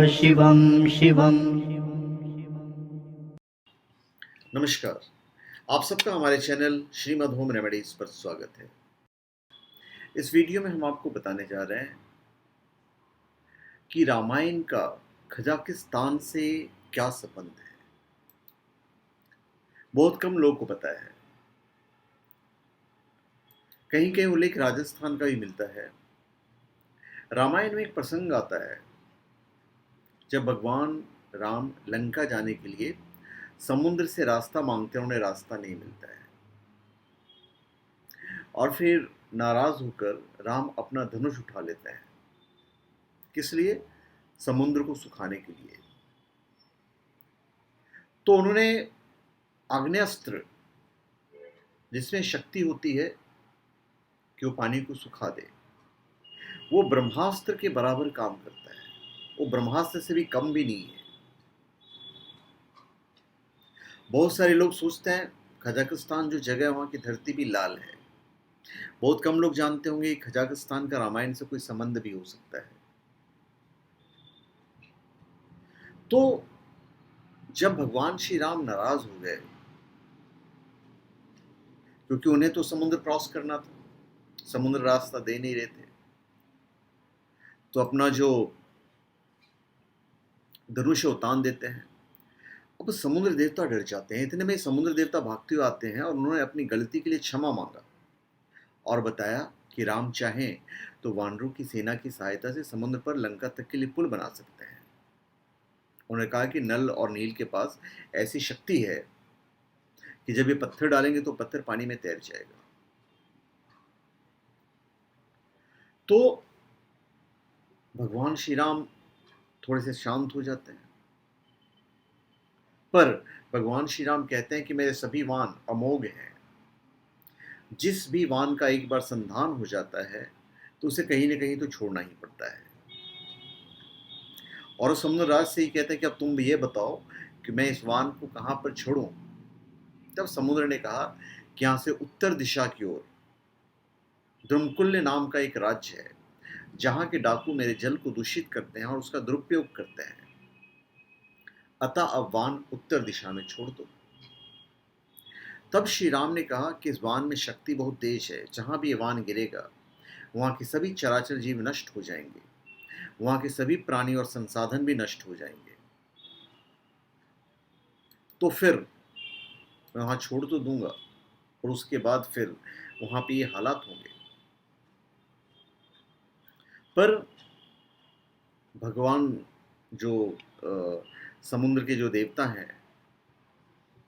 शिवं शिवं। नमस्कार, आप सबका हमारे चैनल श्रीमद होम रेमेडीज पर स्वागत है। इस वीडियो में हम आपको बताने जा रहे हैं कि रामायण का कजाकिस्तान से क्या संबंध है। बहुत कम लोगों को पता है। कहीं कहीं उल्लेख राजस्थान का भी मिलता है। रामायण में एक प्रसंग आता है जब भगवान राम लंका जाने के लिए समुद्र से रास्ता मांगते हैं, उन्हें रास्ता नहीं मिलता है और फिर नाराज होकर राम अपना धनुष उठा लेते हैं। किस लिए? समुद्र को सुखाने के लिए। तो उन्होंने आग्नेयास्त्र, जिसमें शक्ति होती है कि वो पानी को सुखा दे, वो ब्रह्मास्त्र के बराबर काम करता है। वो ब्रह्मास्त्र से भी कम भी नहीं है। बहुत सारे लोग सोचते हैं कजाकिस्तान जो जगह है वहां की धरती भी लाल है। बहुत कम लोग जानते होंगे कि कजाकिस्तान का रामायण से कोई संबंध भी हो सकता है। तो जब भगवान श्री राम नाराज हो गए, क्योंकि उन्हें तो समुद्र क्रॉस करना था, समुद्र रास्ता दे नहीं रहे थे, तो अपना जो धनुष उतान देते हैं। अब समुद्र देवता डर जाते हैं। इतने में समुद्र देवता भागते हुए आते हैं और उन्होंने अपनी गलती के लिए क्षमा मांगा और बताया कि राम चाहें तो वानरों की सेना की सहायता से समुद्र पर लंका तक के लिए पुल बना सकते हैं। उन्होंने कहा कि नल और नील के पास ऐसी शक्ति है कि जब ये पत्थर डालेंगे तो पत्थर पानी में तैर जाएगा। तो भगवान श्री राम थोड़े से शांत हो जाते हैं, पर भगवान श्री राम कहते हैं कि मेरे सभी वान अमोघ हैं। जिस भी वान का एक बार संधान हो जाता है तो उसे कहीं ना कहीं तो छोड़ना ही पड़ता है। और समुद्र राज से ही कहते हैं कि अब तुम ये बताओ कि मैं इस वान को कहां पर छोड़ूं। तब समुद्र ने कहा कि यहां से उत्तर दिशा की ओर द्रुमकुल्य नाम का एक राज्य है, जहां के डाकू मेरे जल को दूषित करते हैं और उसका दुरुपयोग करते हैं। अतः अब वान उत्तर दिशा में छोड़ दो। तब श्री राम ने कहा कि इस वान में शक्ति बहुत तेज है। जहां भी ये वान गिरेगा वहां के सभी चराचर जीव नष्ट हो जाएंगे, वहां के सभी प्राणी और संसाधन भी नष्ट हो जाएंगे। तो फिर मैं वहां छोड़ तो दूंगा, और उसके बाद फिर वहां पे ये हालात होंगे। पर भगवान जो समुद्र के जो देवता हैं,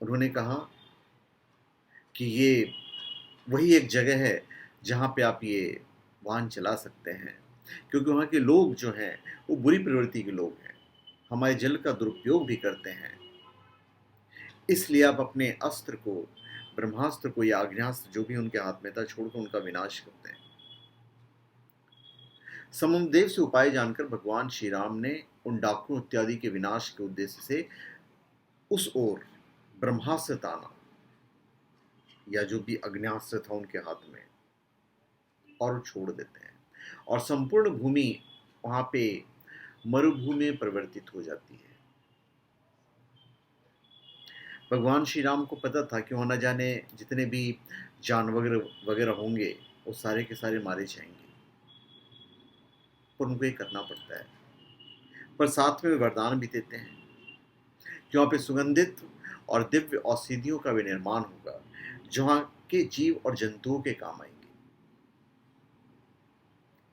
उन्होंने कहा कि ये वही एक जगह है जहाँ पे आप ये वाहन चला सकते हैं, क्योंकि वहाँ के लोग जो हैं वो बुरी प्रवृत्ति के लोग हैं, हमारे जल का दुरुपयोग भी करते हैं। इसलिए आप अपने अस्त्र को, ब्रह्मास्त्र को या आग्नेयास्त्र जो भी उनके हाथ में था, छोड़कर उनका विनाश करते हैं। समुद्रदेव से उपाय जानकर भगवान श्री राम ने उन डाकुओं इत्यादि के विनाश के उद्देश्य से उस ओर ब्रह्मास्त्र ताना, या जो भी अग्न्यास्त्र था उनके हाथ में, और छोड़ देते हैं और संपूर्ण भूमि वहां पे मरुभूमि में परिवर्तित हो जाती है। भगवान श्री राम को पता था कि वहां न जाने जितने भी जानवर वगैरह होंगे वो सारे के सारे मारे जाएंगे, पर उनको ये करना पड़ता है। पर साथ में वरदान भी देते हैं कि वहां पे सुगंधित और दिव्य औषधियों का भी निर्माण होगा, जो वहां के जीव और जंतुओं के काम आएंगे।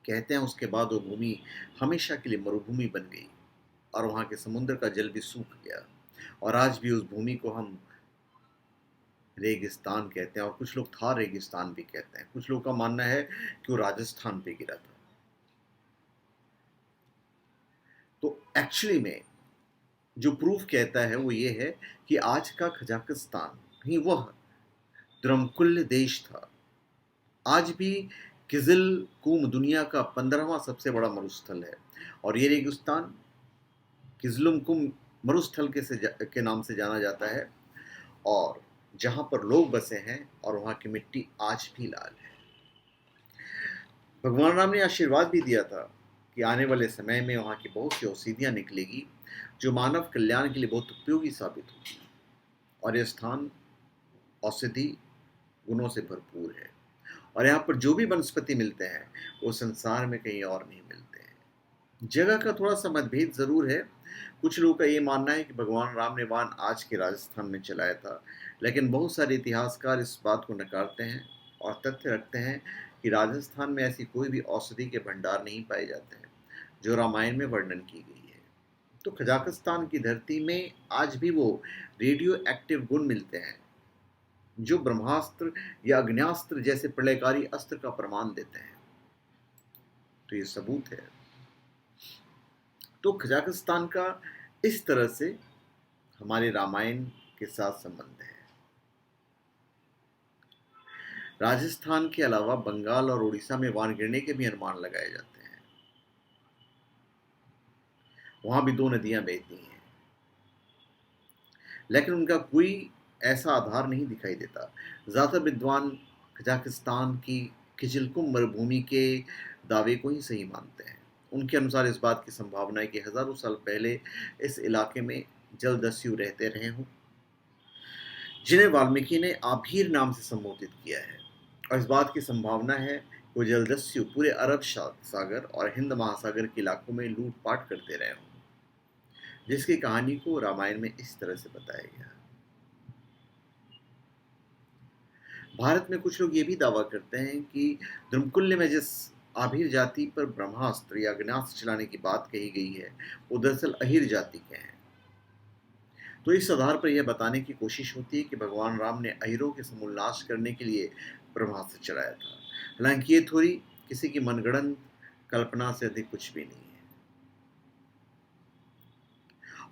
कहते हैं उसके बाद वो भूमि हमेशा के लिए मरुभूमि बन गई और वहां के समुद्र का जल भी सूख गया, और आज भी उस भूमि को हम रेगिस्तान कहते हैं, और कुछ लोग थार रेगिस्तान भी कहते हैं। कुछ लोगों का मानना है कि वो राजस्थान पे गिरा था। तो एक्चुअली में जो प्रूफ कहता है वो ये है कि आज का कजाकिस्तान ही वह द्रमकुल्य देश था। आज भी किजिल कुम दुनिया का 15वां सबसे बड़ा मरुस्थल है, और ये रेगिस्तान किजलुम कुम मरुस्थल के नाम से जाना जाता है, और जहां पर लोग बसे हैं, और वहां की मिट्टी आज भी लाल है। भगवान राम ने आशीर्वाद भी दिया था कि आने वाले समय में वहाँ की बहुत सी औषधियाँ निकलेगी जो मानव कल्याण के लिए बहुत उपयोगी साबित होगी। और यह स्थान औषधि गुणों से भरपूर है, और यहाँ पर जो भी वनस्पति मिलते हैं वो संसार में कहीं और नहीं मिलते हैं। जगह का थोड़ा सा मतभेद ज़रूर है। कुछ लोगों का ये मानना है कि भगवान राम ने वान आज के राजस्थान में चलाया था, लेकिन बहुत सारे इतिहासकार इस बात को नकारते हैं और तथ्य रखते हैं कि राजस्थान में ऐसी कोई भी औषधि के भंडार नहीं पाए जाते हैं जो रामायण में वर्णन की गई है। तो कजाकिस्तान की धरती में आज भी वो रेडियो एक्टिव गुण मिलते हैं जो ब्रह्मास्त्र या अग्न्यास्त्र जैसे प्रलयकारी अस्त्र का प्रमाण देते हैं। तो ये सबूत है। तो कजाकिस्तान का इस तरह से हमारे रामायण के साथ संबंध है। राजस्थान के अलावा बंगाल और उड़ीसा में वान गिरने के भी अनुमान लगाए जाते हैं। वहां भी 2 नदियां बहती हैं, लेकिन उनका कोई ऐसा आधार नहीं दिखाई देता। ज़्यादातर विद्वान कजाकिस्तान की किजिलकुम मरुभूमि के दावे को ही सही मानते हैं। उनके अनुसार इस बात की संभावना है कि हजारों साल पहले इस इलाके में जलदस्यु रहते रहे हों, जिन्हें वाल्मीकि ने आभीर नाम से संबोधित किया है। और इस बात की संभावना है कि वो जलदस्यु पूरे अरब सागर और हिंद महासागर के इलाकों में लूटपाट करते रहे हों, जिसकी कहानी को रामायण में इस तरह से बताया गया। भारत में कुछ लोग ये भी दावा करते हैं कि द्रुमकुल्य में जिस आभीर जाति पर ब्रह्मास्त्र या अग्न्यास्त्र चलाने की बात कही गई है वो दरअसल अहिर जाति के हैं। तो इस आधार पर यह बताने की कोशिश होती है कि भगवान राम ने अहिरों के समूल नाश करने के लिए ब्रह्मास्त्र चलाया था। हालांकि ये थोड़ी किसी की मनगढ़ंत कल्पना से अधिक कुछ भी नहीं है।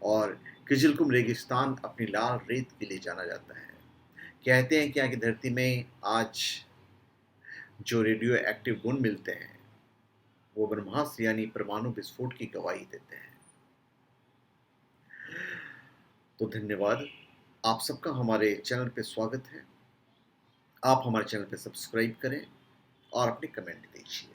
और किजिलकुम रेगिस्तान अपनी लाल रेत के लिए जाना जाता है। कहते हैं कि यहाँ की धरती में आज जो रेडियो एक्टिव गुण मिलते हैं वो ब्रह्मास्त्र यानी परमाणु विस्फोट की गवाही देते हैं। तो धन्यवाद। आप सबका हमारे चैनल पे स्वागत है। आप हमारे चैनल पे सब्सक्राइब करें और अपने कमेंट दीजिए।